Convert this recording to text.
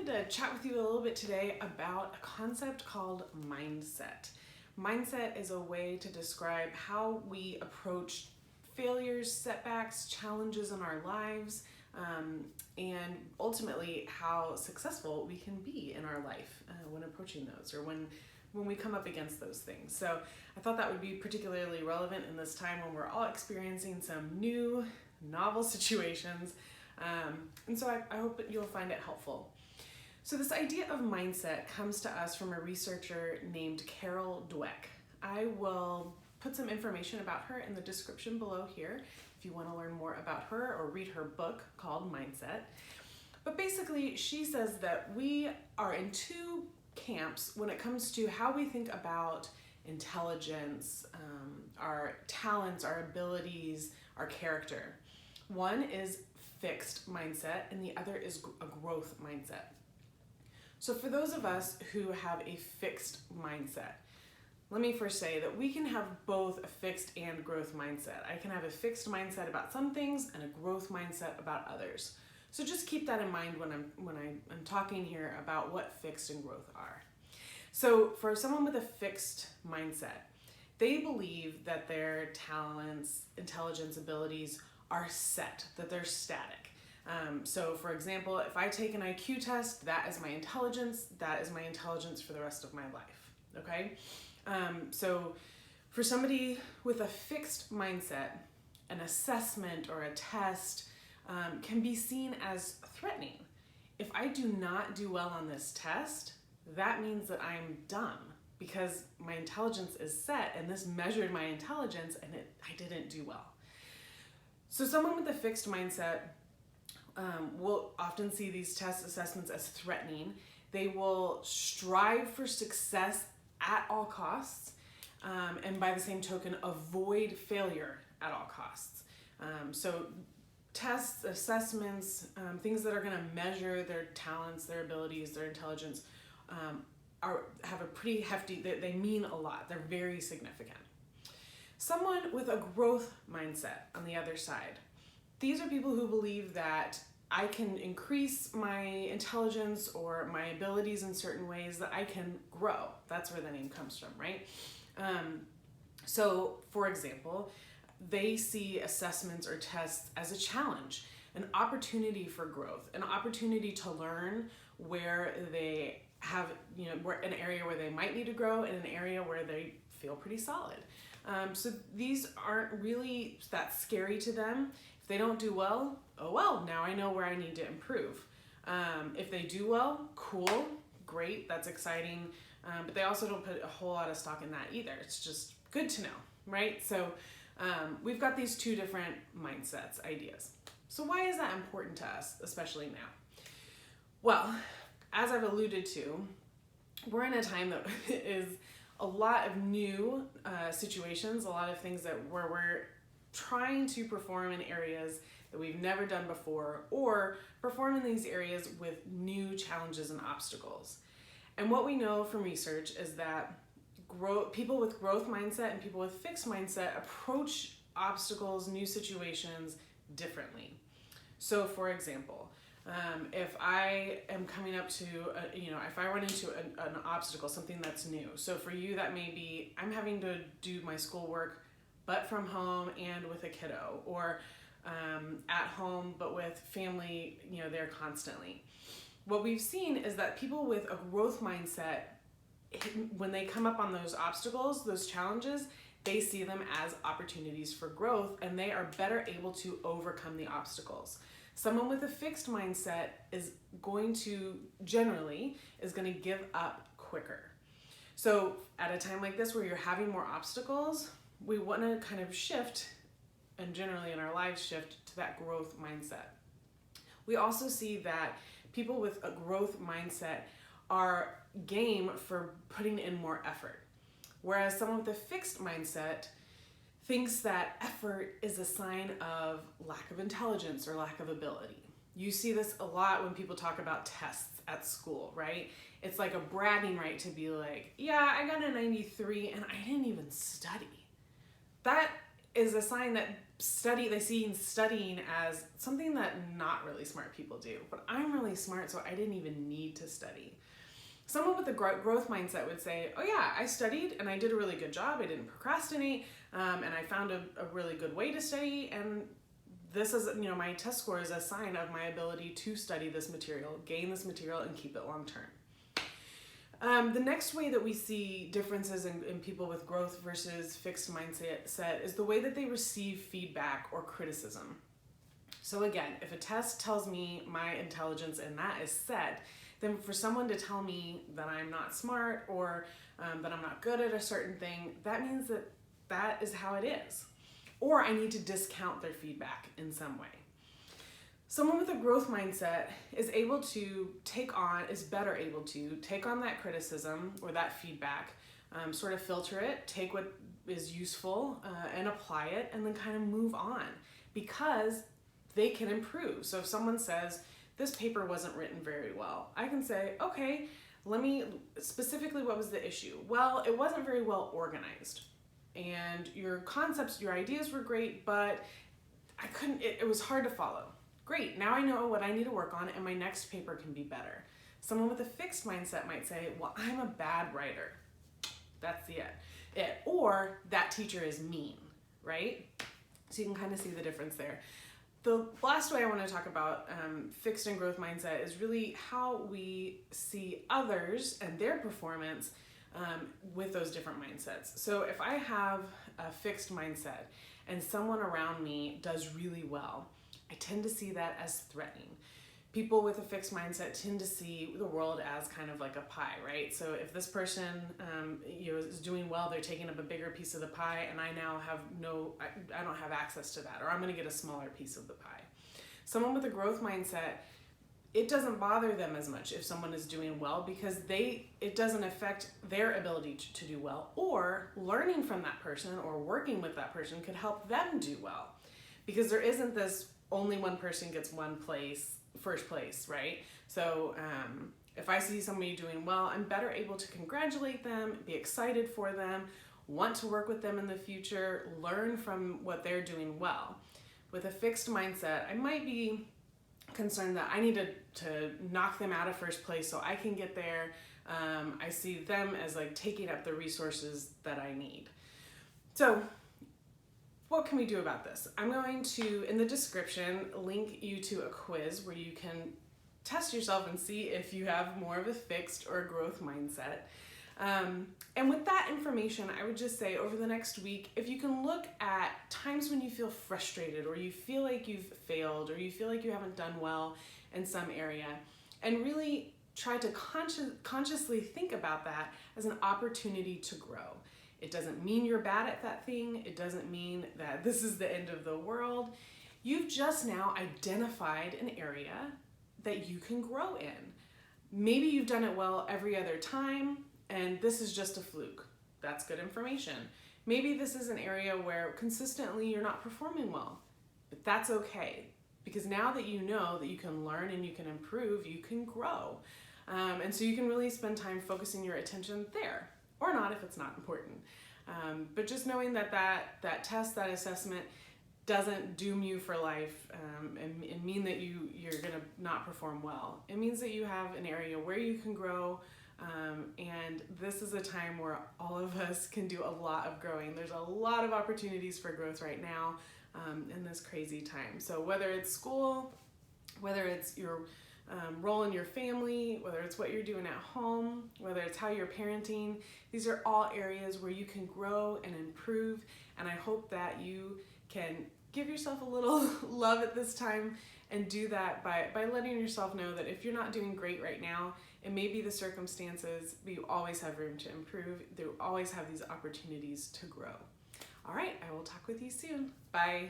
wanted to chat with you a little bit today about a concept called mindset. Mindset is a way to describe how we approach failures, setbacks, challenges in our lives, and ultimately how successful we can be in our life when approaching those or when we come up against those things. So I thought that would be particularly relevant in this time when we're all experiencing some new, novel situations. And so I hope that you'll find it helpful. So this idea of mindset comes to us from a researcher named Carol Dweck. I will put some information about her in the description below here if you want to learn more about her or read her book called Mindset. But basically, she says that we are in two camps when it comes to how we think about intelligence, our talents, our abilities, our character. One is fixed mindset and the other is a growth mindset. So for those of us who have a fixed mindset, let me first say that we can have both a fixed and growth mindset. I can have a fixed mindset about some things and a growth mindset about others. So just keep that in mind when I'm talking here about what fixed and growth are. So for someone with a fixed mindset, they believe that their talents, intelligence, abilities are set, that they're static. So for example, if I take an IQ test, that is my intelligence for the rest of my life, okay? So for somebody with a fixed mindset, an assessment or a test can be seen as threatening. If I do not do well on this test, that means that I'm dumb because my intelligence is set and this measured my intelligence and I didn't do well. So someone with a fixed mindset will often see these test assessments as threatening. They will strive for success at all costs, and by the same token, avoid failure at all costs. So tests, assessments, things that are going to measure their talents, their abilities, their intelligence, have a pretty hefty, they mean a lot. They're very significant. Someone with a growth mindset on the other side, these are people who believe that I can increase my intelligence or my abilities in certain ways, that I can grow. That's where the name comes from, right? So for example, they see assessments or tests as a challenge, an opportunity for growth, an opportunity to learn where they have, an area where they might need to grow and an area where they feel pretty solid. So these aren't really that scary to them. If they don't do well, oh well, now I know where I need to improve. If they do well, cool, great, that's exciting. But they also don't put a whole lot of stock in that either. It's just good to know, right? So we've got these two different mindsets, ideas. So why is that important to us, especially now? Well, as I've alluded to, we're in a time that is a lot of new situations, a lot of things where we're trying to perform in areas that we've never done before, or perform in these areas with new challenges and obstacles. And what we know from research is that people with growth mindset and people with fixed mindset approach obstacles, new situations differently. So for example, if I am coming up to, if I run into an obstacle, something that's new. So for you, that may be, I'm having to do my schoolwork, but from home and with a kiddo, or at home, but with family, there constantly. What we've seen is that people with a growth mindset, when they come up on those obstacles, those challenges, they see them as opportunities for growth and they are better able to overcome the obstacles. Someone with a fixed mindset is going to give up quicker. So at a time like this where you're having more obstacles, we want to kind of shift, and generally in our lives shift to that growth mindset. We also see that people with a growth mindset are game for putting in more effort, whereas someone with a fixed mindset thinks that effort is a sign of lack of intelligence or lack of ability. You see this a lot when people talk about tests at school, right? It's like a bragging right to be like, yeah, I got a 93 and I didn't even study. That is a sign that they see studying as something that not really smart people do. But I'm really smart, so I didn't even need to study. Someone with a growth mindset would say, oh yeah, I studied and I did a really good job. I didn't procrastinate, and I found a really good way to study. And this is, my test score is a sign of my ability to study this material, gain this material, and keep it long term. The next way that we see differences in people with growth versus fixed mindset is the way that they receive feedback or criticism. So again, if a test tells me my intelligence and that is set, then for someone to tell me that I'm not smart or that I'm not good at a certain thing, that means that is how it is. Or I need to discount their feedback in some way. Someone with a growth mindset is better able to take on that criticism or that feedback, sort of filter it, take what is useful and apply it, and then kind of move on because they can improve. So if someone says, this paper wasn't written very well, I can say, okay, specifically what was the issue? Well, it wasn't very well organized. And your concepts, your ideas were great, but it was hard to follow. Great, now I know what I need to work on and my next paper can be better. Someone with a fixed mindset might say, well, I'm a bad writer. That's it. Or that teacher is mean, right? So you can kind of see the difference there. The last way I want to talk about fixed and growth mindset is really how we see others and their performance with those different mindsets. So if I have a fixed mindset and someone around me does really well, I tend to see that as threatening. People with a fixed mindset tend to see the world as kind of like a pie, right? So if this person is doing well, they're taking up a bigger piece of the pie, and I now have I don't have access to that, or I'm going to get a smaller piece of the pie. Someone with a growth mindset, it doesn't bother them as much if someone is doing well because it doesn't affect their ability to do well, or learning from that person or working with that person could help them do well, because there isn't this only one person gets first place, right? So if I see somebody doing well, I'm better able to congratulate them, be excited for them, want to work with them in the future, learn from what they're doing well. With a fixed mindset, I might be concerned that I need to knock them out of first place so I can get there. I see them as like taking up the resources that I need. So what can we do about this? I'm going to, in the description, link you to a quiz where you can test yourself and see if you have more of a fixed or a growth mindset. And with that information, I would just say over the next week, if you can look at times when you feel frustrated or you feel like you've failed or you feel like you haven't done well in some area, and really try to consciously think about that as an opportunity to grow. It doesn't mean you're bad at that thing. It doesn't mean that this is the end of the world. You've just now identified an area that you can grow in. Maybe you've done it well every other time, and this is just a fluke. That's good information. Maybe this is an area where consistently you're not performing well, but that's okay, because now that you know that you can learn and you can improve, you can grow. And so you can really spend time focusing your attention there, or not if it's not important. But just knowing that test, that assessment doesn't doom you for life and mean that you're gonna not perform well. It means that you have an area where you can grow, and this is a time where all of us can do a lot of growing. There's a lot of opportunities for growth right now in this crazy time. So whether it's school, whether it's your role in your family, whether it's what you're doing at home, whether it's how you're parenting, these are all areas where you can grow and improve. And I hope that you can give yourself a little love at this time and do that by letting yourself know that if you're not doing great right now, it may be the circumstances, but you always have room to improve. You always have these opportunities to grow. All right, I will talk with you soon. Bye.